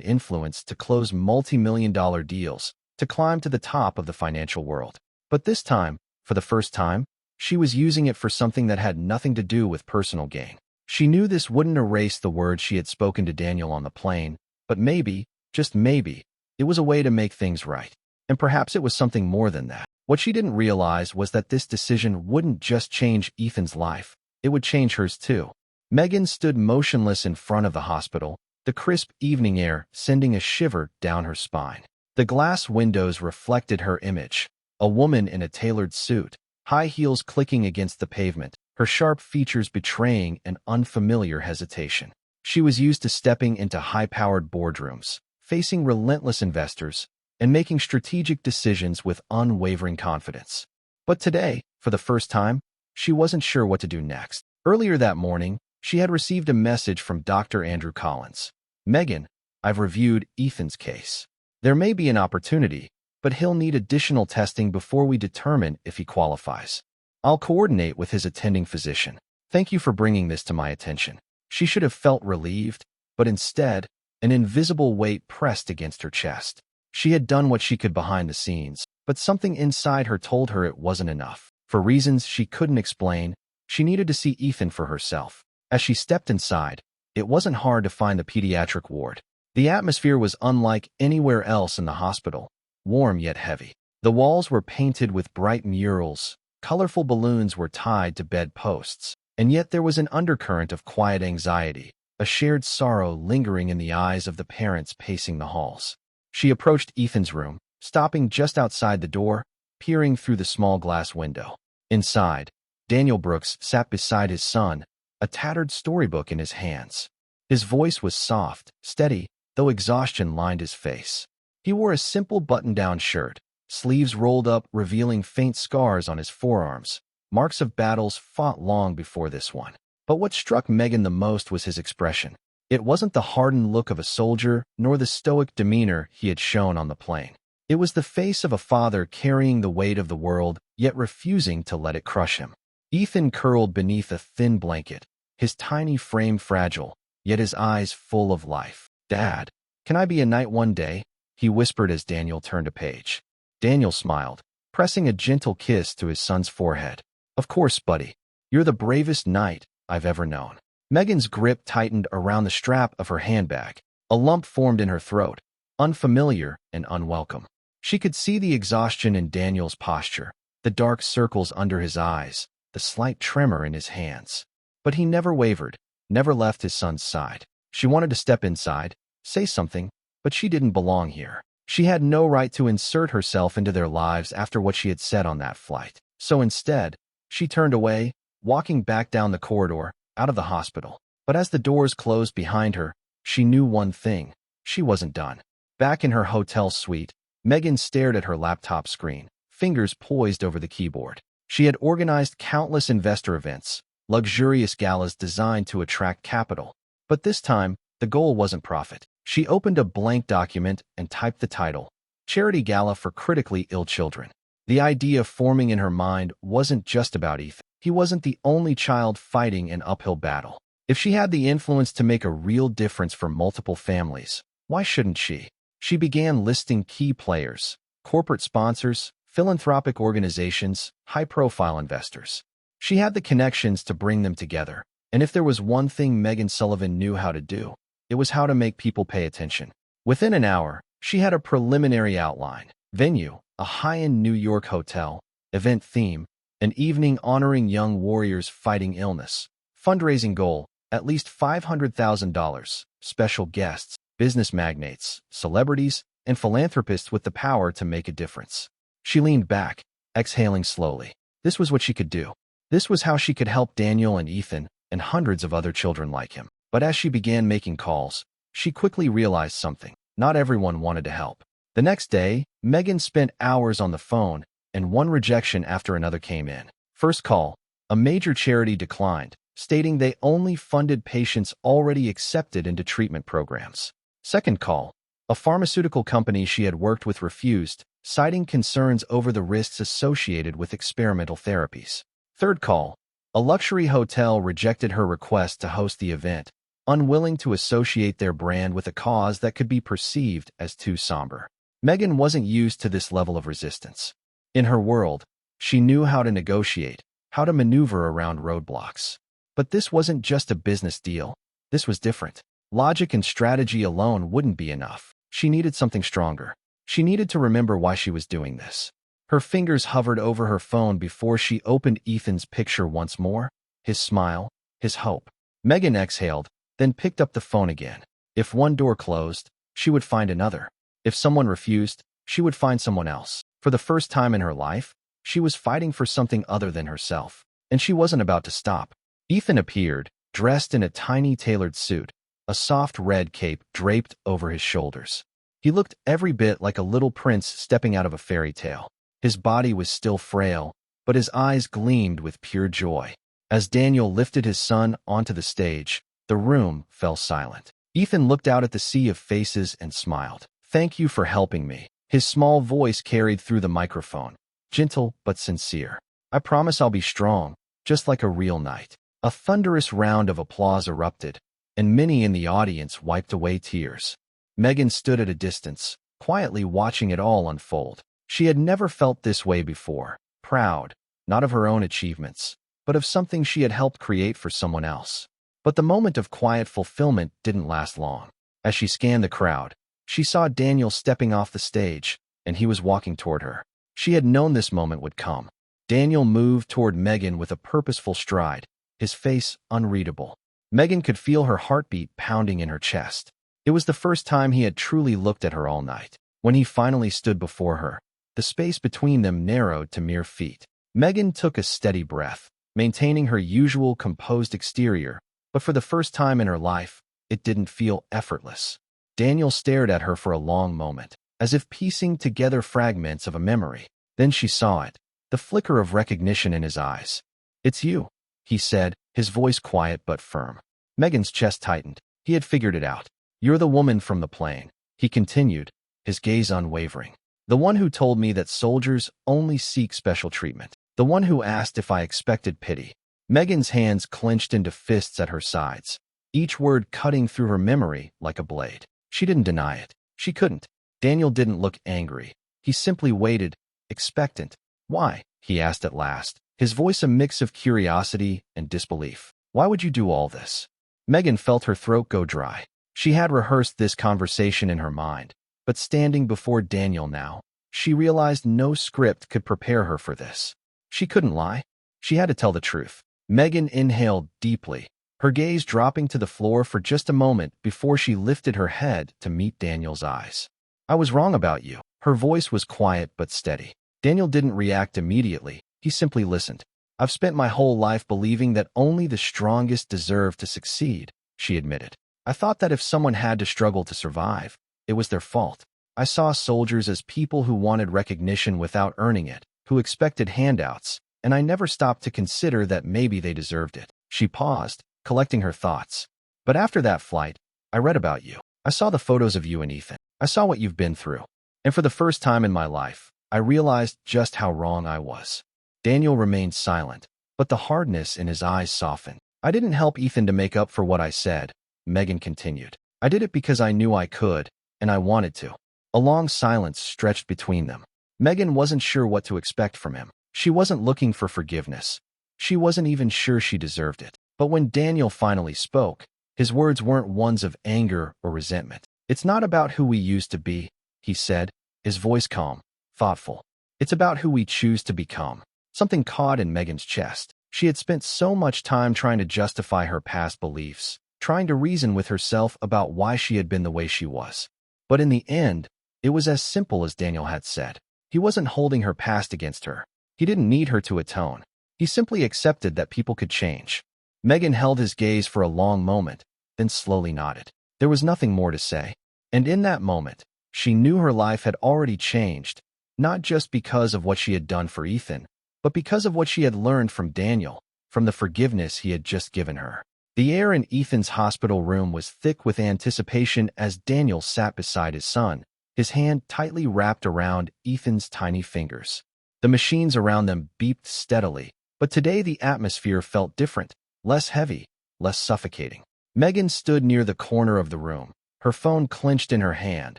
influence to close multi-million-dollar deals, to climb to the top of the financial world. But this time, for the first time, she was using it for something that had nothing to do with personal gain. She knew this wouldn't erase the words she had spoken to Daniel on the plane, but maybe, just maybe, it was a way to make things right. And perhaps it was something more than that. What she didn't realize was that this decision wouldn't just change Ethan's life, it would change hers too. Megan stood motionless in front of the hospital, the crisp evening air sending a shiver down her spine. The glass windows reflected her image, a woman in a tailored suit, high heels clicking against the pavement, her sharp features betraying an unfamiliar hesitation. She was used to stepping into high-powered boardrooms, facing relentless investors, and making strategic decisions with unwavering confidence. But today, for the first time, she wasn't sure what to do next. Earlier that morning, she had received a message from Dr. Andrew Collins. "Megan, I've reviewed Ethan's case. There may be an opportunity, but he'll need additional testing before we determine if he qualifies. I'll coordinate with his attending physician. Thank you for bringing this to my attention." She should have felt relieved, but instead, an invisible weight pressed against her chest. She had done what she could behind the scenes, but something inside her told her it wasn't enough. For reasons she couldn't explain, she needed to see Ethan for herself. As she stepped inside, it wasn't hard to find the pediatric ward. The atmosphere was unlike anywhere else in the hospital, warm yet heavy. The walls were painted with bright murals, colorful balloons were tied to bedposts, and yet there was an undercurrent of quiet anxiety, a shared sorrow lingering in the eyes of the parents pacing the halls. She approached Ethan's room, stopping just outside the door, peering through the small glass window. Inside, Daniel Brooks sat beside his son, a tattered storybook in his hands. His voice was soft, steady, though exhaustion lined his face. He wore a simple button-down shirt, sleeves rolled up revealing faint scars on his forearms, marks of battles fought long before this one. But what struck Megan the most was his expression. It wasn't the hardened look of a soldier, nor the stoic demeanor he had shown on the plane. It was the face of a father carrying the weight of the world, yet refusing to let it crush him. Ethan curled beneath a thin blanket, his tiny frame fragile, yet his eyes full of life. "Dad, can I be a knight one day?" he whispered as Daniel turned a page. Daniel smiled, pressing a gentle kiss to his son's forehead. "Of course, buddy. You're the bravest knight I've ever known." Megan's grip tightened around the strap of her handbag. A lump formed in her throat, unfamiliar and unwelcome. She could see the exhaustion in Daniel's posture, the dark circles under his eyes, the slight tremor in his hands. But he never wavered, never left his son's side. She wanted to step inside, say something, but she didn't belong here. She had no right to insert herself into their lives after what she had said on that flight. So instead, she turned away, walking back down the corridor, out of the hospital. But as the doors closed behind her, she knew one thing. She wasn't done. Back in her hotel suite, Megan stared at her laptop screen, fingers poised over the keyboard. She had organized countless investor events, luxurious galas designed to attract capital. But this time, the goal wasn't profit. She opened a blank document and typed the title, Charity Gala for Critically Ill Children. The idea forming in her mind wasn't just about Ethan. He wasn't the only child fighting an uphill battle. If she had the influence to make a real difference for multiple families, why shouldn't she? She began listing key players, corporate sponsors, philanthropic organizations, high-profile investors. She had the connections to bring them together, and if there was one thing Megan Sullivan knew how to do, it was how to make people pay attention. Within an hour, she had a preliminary outline. Venue, a high-end New York hotel. Event theme, an evening honoring young warriors fighting illness. Fundraising goal, at least $500,000. Special guests, business magnates, celebrities, and philanthropists with the power to make a difference. She leaned back, exhaling slowly. This was what she could do. This was how she could help Daniel and Ethan and hundreds of other children like him. But as she began making calls, she quickly realized something. Not everyone wanted to help. The next day, Megan spent hours on the phone, and one rejection after another came in. First call, a major charity declined, stating they only funded patients already accepted into treatment programs. Second call, a pharmaceutical company she had worked with refused, citing concerns over the risks associated with experimental therapies. Third call, a luxury hotel rejected her request to host the event, unwilling to associate their brand with a cause that could be perceived as too somber. Megan wasn't used to this level of resistance. In her world, she knew how to negotiate, how to maneuver around roadblocks. But this wasn't just a business deal. This was different. Logic and strategy alone wouldn't be enough. She needed something stronger. She needed to remember why she was doing this. Her fingers hovered over her phone before she opened Ethan's picture once more. His smile, his hope. Megan exhaled, then picked up the phone again. If one door closed, she would find another. If someone refused, she would find someone else. For the first time in her life, she was fighting for something other than herself. And she wasn't about to stop. Ethan appeared, dressed in a tiny tailored suit, a soft red cape draped over his shoulders. He looked every bit like a little prince stepping out of a fairy tale. His body was still frail, but his eyes gleamed with pure joy. As Daniel lifted his son onto the stage, the room fell silent. Ethan looked out at the sea of faces and smiled. "Thank you for helping me." His small voice carried through the microphone, gentle but sincere. "I promise I'll be strong, just like a real knight." A thunderous round of applause erupted, and many in the audience wiped away tears. Megan stood at a distance, quietly watching it all unfold. She had never felt this way before, proud, not of her own achievements, but of something she had helped create for someone else. But the moment of quiet fulfillment didn't last long. As she scanned the crowd, she saw Daniel stepping off the stage, and he was walking toward her. She had known this moment would come. Daniel moved toward Megan with a purposeful stride, his face unreadable. Megan could feel her heartbeat pounding in her chest. It was the first time he had truly looked at her all night. When he finally stood before her, the space between them narrowed to mere feet. Megan took a steady breath, maintaining her usual composed exterior, but for the first time in her life, it didn't feel effortless. Daniel stared at her for a long moment, as if piecing together fragments of a memory. Then she saw it, the flicker of recognition in his eyes. "It's you," he said, his voice quiet but firm. Megan's chest tightened. He had figured it out. "You're the woman from the plane," he continued, his gaze unwavering. "The one who told me that soldiers only seek special treatment. The one who asked if I expected pity." Megan's hands clenched into fists at her sides, each word cutting through her memory like a blade. She didn't deny it. She couldn't. Daniel didn't look angry. He simply waited, expectant. "Why?" he asked at last, his voice a mix of curiosity and disbelief. "Why would you do all this?" Megan felt her throat go dry. She had rehearsed this conversation in her mind, but standing before Daniel now, she realized no script could prepare her for this. She couldn't lie. She had to tell the truth. Megan inhaled deeply, her gaze dropping to the floor for just a moment before she lifted her head to meet Daniel's eyes. "I was wrong about you." Her voice was quiet but steady. Daniel didn't react immediately. He simply listened. "I've spent my whole life believing that only the strongest deserve to succeed," she admitted. "I thought that if someone had to struggle to survive, it was their fault. I saw soldiers as people who wanted recognition without earning it, who expected handouts, and I never stopped to consider that maybe they deserved it." She paused, collecting her thoughts. "But after that flight, I read about you. I saw the photos of you and Ethan. I saw what you've been through. And for the first time in my life, I realized just how wrong I was." Daniel remained silent, but the hardness in his eyes softened. "I didn't help Ethan to make up for what I said," Megan continued. "I did it because I knew I could, and I wanted to." A long silence stretched between them. Megan wasn't sure what to expect from him. She wasn't looking for forgiveness. She wasn't even sure she deserved it. But when Daniel finally spoke, his words weren't ones of anger or resentment. "It's not about who we used to be," he said, his voice calm, thoughtful. "It's about who we choose to become." Something caught in Megan's chest. She had spent so much time trying to justify her past beliefs, trying to reason with herself about why she had been the way she was. But in the end, it was as simple as Daniel had said. He wasn't holding her past against her. He didn't need her to atone. He simply accepted that people could change. Megan held his gaze for a long moment, then slowly nodded. There was nothing more to say. And in that moment, she knew her life had already changed, not just because of what she had done for Ethan, but because of what she had learned from Daniel, from the forgiveness he had just given her. The air in Ethan's hospital room was thick with anticipation as Daniel sat beside his son, his hand tightly wrapped around Ethan's tiny fingers. The machines around them beeped steadily, but today the atmosphere felt different, less heavy, less suffocating. Megan stood near the corner of the room, her phone clenched in her hand,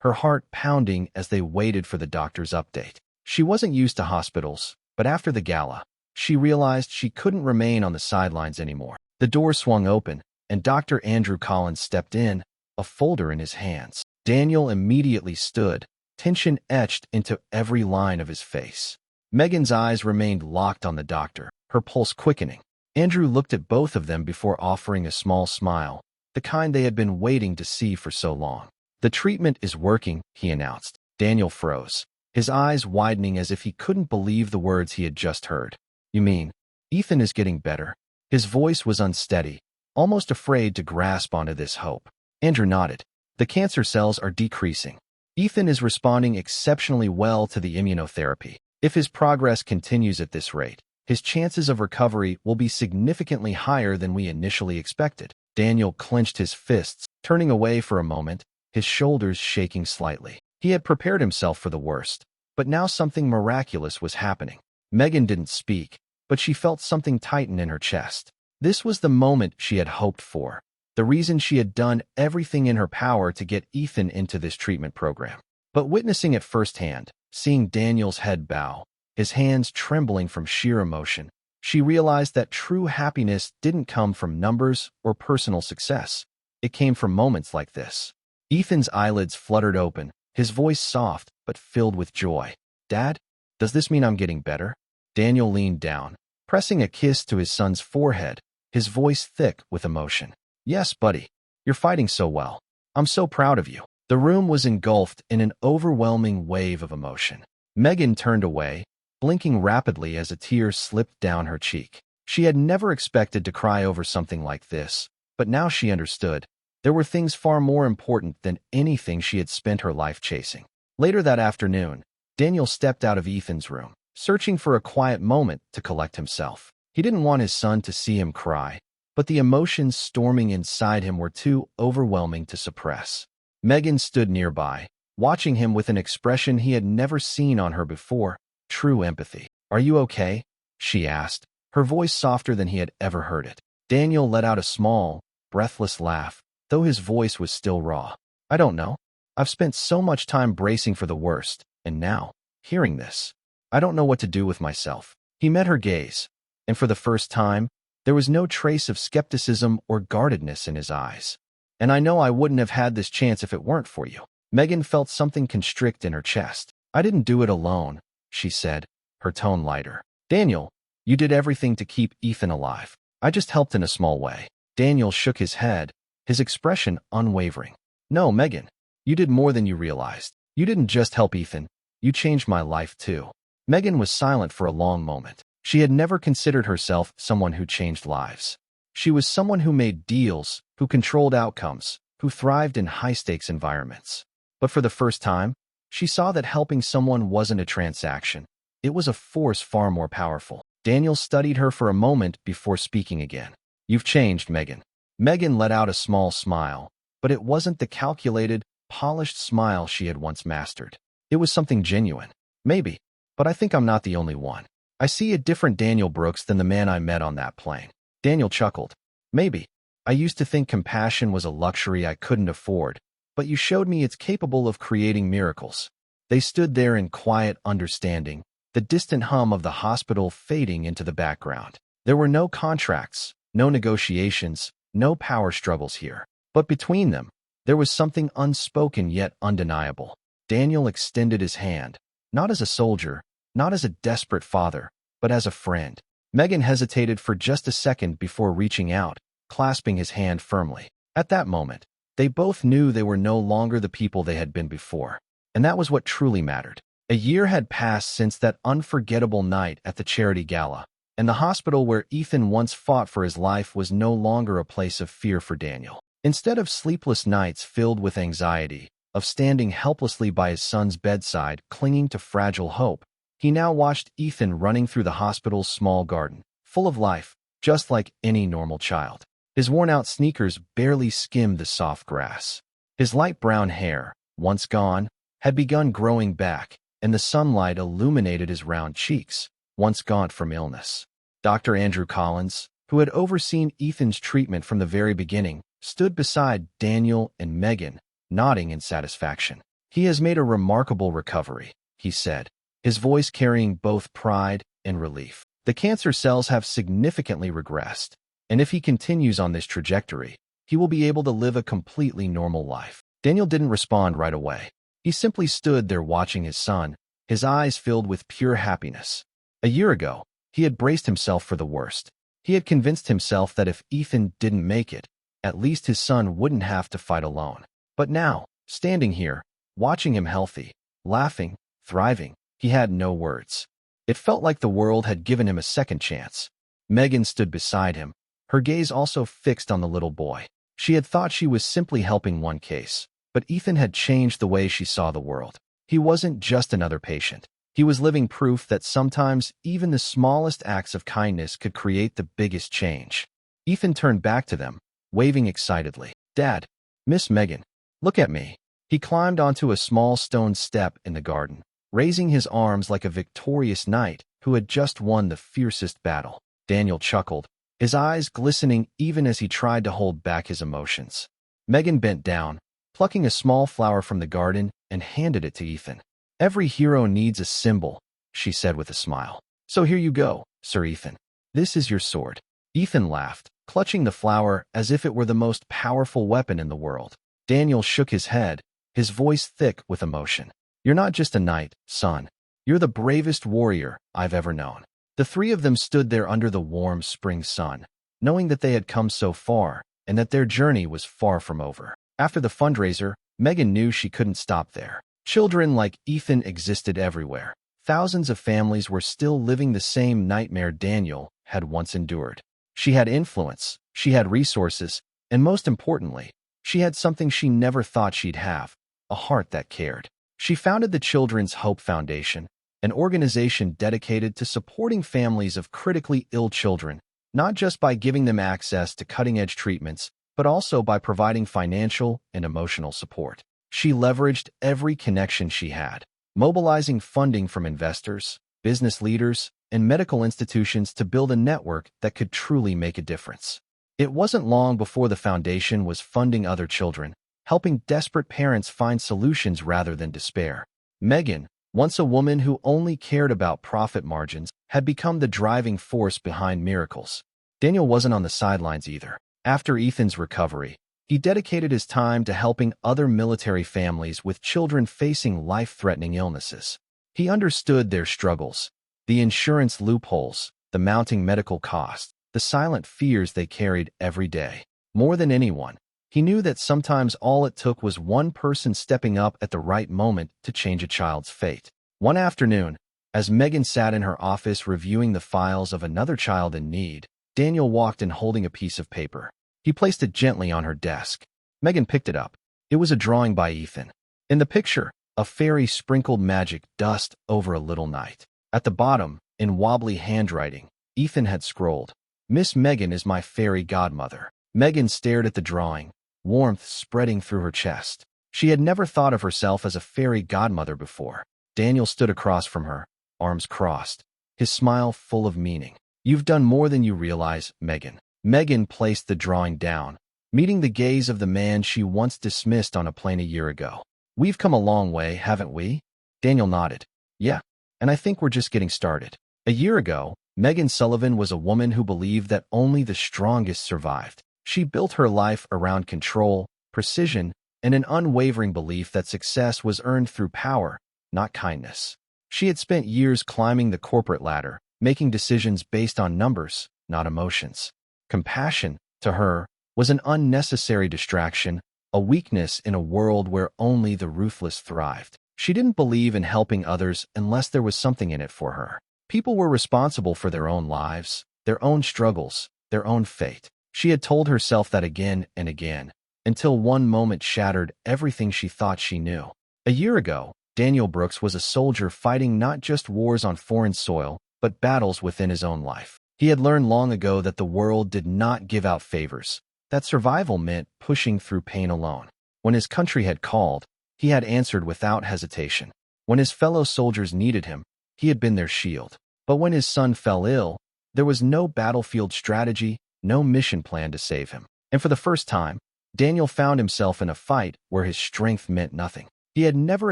her heart pounding as they waited for the doctor's update. She wasn't used to hospitals, but after the gala, she realized she couldn't remain on the sidelines anymore. The door swung open, and Dr. Andrew Collins stepped in, a folder in his hands. Daniel immediately stood, tension etched into every line of his face. Megan's eyes remained locked on the doctor, her pulse quickening. Andrew looked at both of them before offering a small smile, the kind they had been waiting to see for so long. "The treatment is working," he announced. Daniel froze, his eyes widening as if he couldn't believe the words he had just heard. "You mean, Ethan is getting better?" His voice was unsteady, almost afraid to grasp onto this hope. Andrew nodded. "The cancer cells are decreasing. Ethan is responding exceptionally well to the immunotherapy. If his progress continues at this rate, his chances of recovery will be significantly higher than we initially expected." Daniel clenched his fists, turning away for a moment, his shoulders shaking slightly. He had prepared himself for the worst, but now something miraculous was happening. Megan didn't speak, but she felt something tighten in her chest. This was the moment she had hoped for, the reason she had done everything in her power to get Ethan into this treatment program. But witnessing it firsthand, seeing Daniel's head bow, his hands trembling from sheer emotion, she realized that true happiness didn't come from numbers or personal success. It came from moments like this. Ethan's eyelids fluttered open, his voice soft but filled with joy. "Dad, does this mean I'm getting better?" Daniel leaned down, pressing a kiss to his son's forehead, his voice thick with emotion. "Yes, buddy. You're fighting so well. I'm so proud of you." The room was engulfed in an overwhelming wave of emotion. Megan turned away, blinking rapidly as a tear slipped down her cheek. She had never expected to cry over something like this, but now she understood. There were things far more important than anything she had spent her life chasing. Later that afternoon, Daniel stepped out of Ethan's room, searching for a quiet moment to collect himself. He didn't want his son to see him cry, but the emotions storming inside him were too overwhelming to suppress. Megan stood nearby, watching him with an expression he had never seen on her before, true empathy. "Are you okay?" she asked, her voice softer than he had ever heard it. Daniel let out a small, breathless laugh, though his voice was still raw. "I don't know. I've spent so much time bracing for the worst, and now, hearing this, I don't know what to do with myself." He met her gaze, and for the first time, there was no trace of skepticism or guardedness in his eyes. "And I know I wouldn't have had this chance if it weren't for you." Megan felt something constrict in her chest. "I didn't do it alone," she said, her tone lighter. "Daniel, you did everything to keep Ethan alive. I just helped in a small way." Daniel shook his head, his expression unwavering. "No, Megan, you did more than you realized. You didn't just help Ethan, you changed my life too." Megan was silent for a long moment. She had never considered herself someone who changed lives. She was someone who made deals, who controlled outcomes, who thrived in high-stakes environments. But for the first time, she saw that helping someone wasn't a transaction. It was a force far more powerful. Daniel studied her for a moment before speaking again. "You've changed, Megan." Megan let out a small smile, but it wasn't the calculated, polished smile she had once mastered. It was something genuine. "Maybe, but I think I'm not the only one. I see a different Daniel Brooks than the man I met on that plane." Daniel chuckled. "Maybe. I used to think compassion was a luxury I couldn't afford, but you showed me it's capable of creating miracles." They stood there in quiet understanding, the distant hum of the hospital fading into the background. There were no contracts, no negotiations, no power struggles here. But between them, there was something unspoken yet undeniable. Daniel extended his hand, not as a soldier, not as a desperate father, but as a friend. Megan hesitated for just a second before reaching out, clasping his hand firmly. At that moment, they both knew they were no longer the people they had been before, and that was what truly mattered. A year had passed since that unforgettable night at the charity gala, and the hospital where Ethan once fought for his life was no longer a place of fear for Daniel. Instead of sleepless nights filled with anxiety, of standing helplessly by his son's bedside clinging to fragile hope, he now watched Ethan running through the hospital's small garden, full of life, just like any normal child. His worn-out sneakers barely skimmed the soft grass. His light brown hair, once gone, had begun growing back, and the sunlight illuminated his round cheeks, once gaunt from illness. Dr. Andrew Collins, who had overseen Ethan's treatment from the very beginning, stood beside Daniel and Megan, nodding in satisfaction. "He has made a remarkable recovery," he said, his voice carrying both pride and relief. "The cancer cells have significantly regressed, and if he continues on this trajectory, he will be able to live a completely normal life." Daniel didn't respond right away. He simply stood there watching his son, his eyes filled with pure happiness. A year ago, he had braced himself for the worst. He had convinced himself that if Ethan didn't make it, at least his son wouldn't have to fight alone. But now, standing here, watching him healthy, laughing, thriving, he had no words. It felt like the world had given him a second chance. Megan stood beside him, her gaze also fixed on the little boy. She had thought she was simply helping one case, but Ethan had changed the way she saw the world. He wasn't just another patient. He was living proof that sometimes even the smallest acts of kindness could create the biggest change. Ethan turned back to them, waving excitedly. "Dad, Miss Megan, look at me." He climbed onto a small stone step in the garden, raising his arms like a victorious knight who had just won the fiercest battle. Daniel chuckled, his eyes glistening even as he tried to hold back his emotions. Megan bent down, plucking a small flower from the garden, and handed it to Ethan. "Every hero needs a symbol," she said with a smile. "So here you go, Sir Ethan. This is your sword." Ethan laughed, clutching the flower as if it were the most powerful weapon in the world. Daniel shook his head, his voice thick with emotion. "You're not just a knight, son. You're the bravest warrior I've ever known." The three of them stood there under the warm spring sun, knowing that they had come so far and that their journey was far from over. After the fundraiser, Megan knew she couldn't stop there. Children like Ethan existed everywhere. Thousands of families were still living the same nightmare Daniel had once endured. She had influence, she had resources, and most importantly, she had something she never thought she'd have, a heart that cared. She founded the Children's Hope Foundation, an organization dedicated to supporting families of critically ill children, not just by giving them access to cutting-edge treatments, but also by providing financial and emotional support. She leveraged every connection she had, mobilizing funding from investors, business leaders, and medical institutions to build a network that could truly make a difference. It wasn't long before the foundation was funding other children, helping desperate parents find solutions rather than despair. Megan, once a woman who only cared about profit margins, had become the driving force behind miracles. Daniel wasn't on the sidelines either. After Ethan's recovery, he dedicated his time to helping other military families with children facing life-threatening illnesses. He understood their struggles, the insurance loopholes, the mounting medical costs, the silent fears they carried every day. More than anyone, he knew that sometimes all it took was one person stepping up at the right moment to change a child's fate. One afternoon, as Megan sat in her office reviewing the files of another child in need, Daniel walked in holding a piece of paper. He placed it gently on her desk. Megan picked it up. It was a drawing by Ethan. In the picture, a fairy sprinkled magic dust over a little knight. At the bottom, in wobbly handwriting, Ethan had scrolled, "Miss Megan is my fairy godmother." Megan stared at the drawing, warmth spreading through her chest. She had never thought of herself as a fairy godmother before. Daniel stood across from her, arms crossed, his smile full of meaning. "You've done more than you realize, Megan." Megan placed the drawing down, meeting the gaze of the man she once dismissed on a plane a year ago. "We've come a long way, haven't we?" Daniel nodded. "Yeah, and I think we're just getting started." A year ago, Megan Sullivan was a woman who believed that only the strongest survived. She built her life around control, precision, and an unwavering belief that success was earned through power, not kindness. She had spent years climbing the corporate ladder, making decisions based on numbers, not emotions. Compassion, to her, was an unnecessary distraction, a weakness in a world where only the ruthless thrived. She didn't believe in helping others unless there was something in it for her. People were responsible for their own lives, their own struggles, their own fate. She had told herself that again and again, until one moment shattered everything she thought she knew. A year ago, Daniel Brooks was a soldier fighting not just wars on foreign soil, but battles within his own life. He had learned long ago that the world did not give out favors, that survival meant pushing through pain alone. When his country had called, he had answered without hesitation. When his fellow soldiers needed him, he had been their shield. But when his son fell ill, there was no battlefield strategy, no mission plan to save him. And for the first time, Daniel found himself in a fight where his strength meant nothing. He had never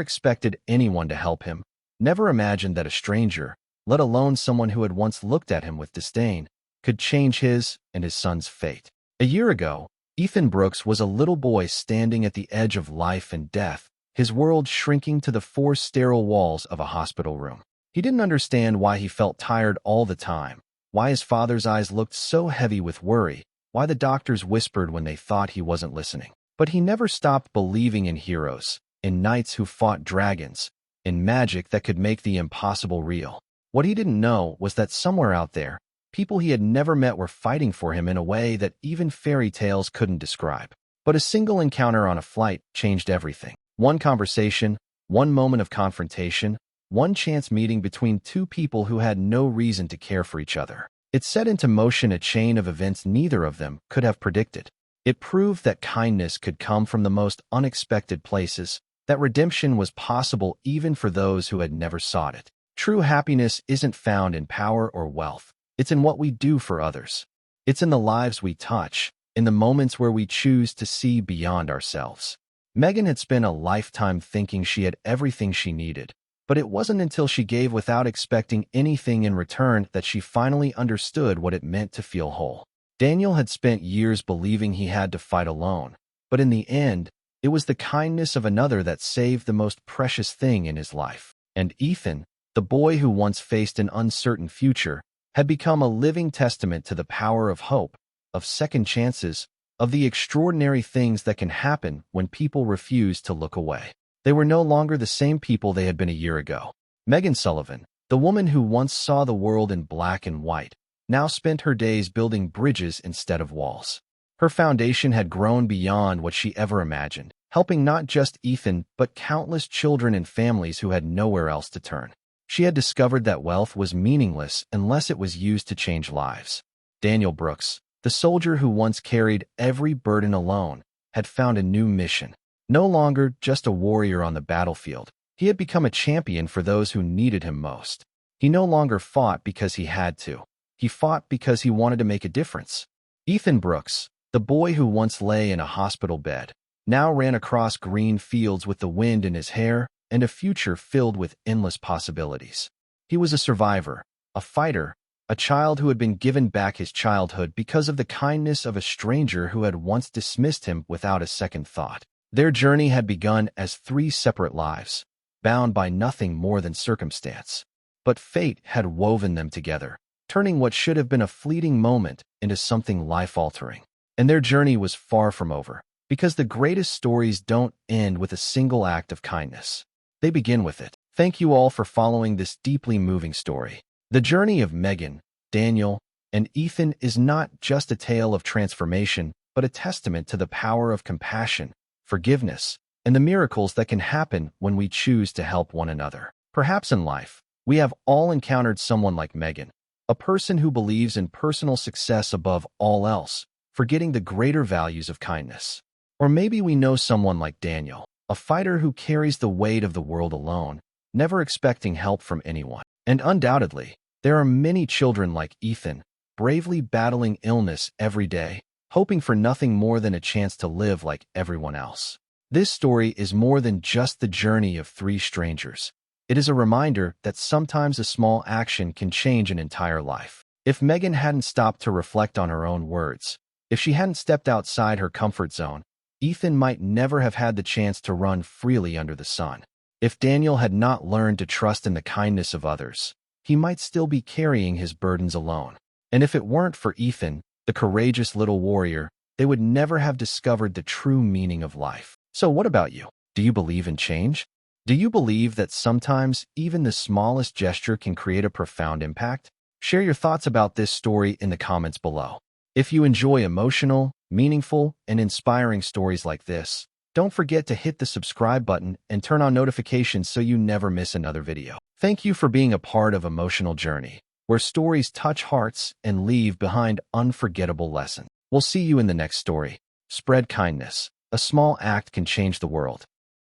expected anyone to help him, never imagined that a stranger, let alone someone who had once looked at him with disdain, could change his and his son's fate. A year ago, Ethan Brooks was a little boy standing at the edge of life and death, his world shrinking to the four sterile walls of a hospital room. He didn't understand why he felt tired all the time, why his father's eyes looked so heavy with worry, why the doctors whispered when they thought he wasn't listening. But he never stopped believing in heroes, in knights who fought dragons, in magic that could make the impossible real. What he didn't know was that somewhere out there, people he had never met were fighting for him in a way that even fairy tales couldn't describe. But a single encounter on a flight changed everything. One conversation, one moment of confrontation, one chance meeting between two people who had no reason to care for each other. It set into motion a chain of events neither of them could have predicted. It proved that kindness could come from the most unexpected places, that redemption was possible even for those who had never sought it. True happiness isn't found in power or wealth. It's in what we do for others. It's in the lives we touch, in the moments where we choose to see beyond ourselves. Megan had spent a lifetime thinking she had everything she needed, but it wasn't until she gave without expecting anything in return that she finally understood what it meant to feel whole. Daniel had spent years believing he had to fight alone, but in the end, it was the kindness of another that saved the most precious thing in his life. And Ethan, the boy who once faced an uncertain future, had become a living testament to the power of hope, of second chances, of the extraordinary things that can happen when people refuse to look away. They were no longer the same people they had been a year ago. Megan Sullivan, the woman who once saw the world in black and white, now spent her days building bridges instead of walls. Her foundation had grown beyond what she ever imagined, helping not just Ethan but countless children and families who had nowhere else to turn. She had discovered that wealth was meaningless unless it was used to change lives. Daniel Brooks, the soldier who once carried every burden alone, had found a new mission. No longer just a warrior on the battlefield, he had become a champion for those who needed him most. He no longer fought because he had to. He fought because he wanted to make a difference. Ethan Brooks, the boy who once lay in a hospital bed, now ran across green fields with the wind in his hair and a future filled with endless possibilities. He was a survivor, a fighter, a child who had been given back his childhood because of the kindness of a stranger who had once dismissed him without a second thought. Their journey had begun as three separate lives, bound by nothing more than circumstance. But fate had woven them together, turning what should have been a fleeting moment into something life-altering. And their journey was far from over, because the greatest stories don't end with a single act of kindness. They begin with it. Thank you all for following this deeply moving story. The journey of Megan, Daniel, and Ethan is not just a tale of transformation, but a testament to the power of compassion, forgiveness, and the miracles that can happen when we choose to help one another. Perhaps in life, we have all encountered someone like Megan, a person who believes in personal success above all else, forgetting the greater values of kindness. Or maybe we know someone like Daniel, a fighter who carries the weight of the world alone, never expecting help from anyone. And undoubtedly, there are many children like Ethan, bravely battling illness every day, hoping for nothing more than a chance to live like everyone else. This story is more than just the journey of three strangers. It is a reminder that sometimes a small action can change an entire life. If Megan hadn't stopped to reflect on her own words, if she hadn't stepped outside her comfort zone, Ethan might never have had the chance to run freely under the sun. If Daniel had not learned to trust in the kindness of others, he might still be carrying his burdens alone. And if it weren't for Ethan, the courageous little warrior, they would never have discovered the true meaning of life. So what about you? Do you believe in change? Do you believe that sometimes even the smallest gesture can create a profound impact? Share your thoughts about this story in the comments below. If you enjoy emotional, meaningful, and inspiring stories like this, don't forget to hit the subscribe button and turn on notifications so you never miss another video. Thank you for being a part of Emotional Journey, where stories touch hearts and leave behind unforgettable lessons. We'll see you in the next story. Spread kindness. A small act can change the world.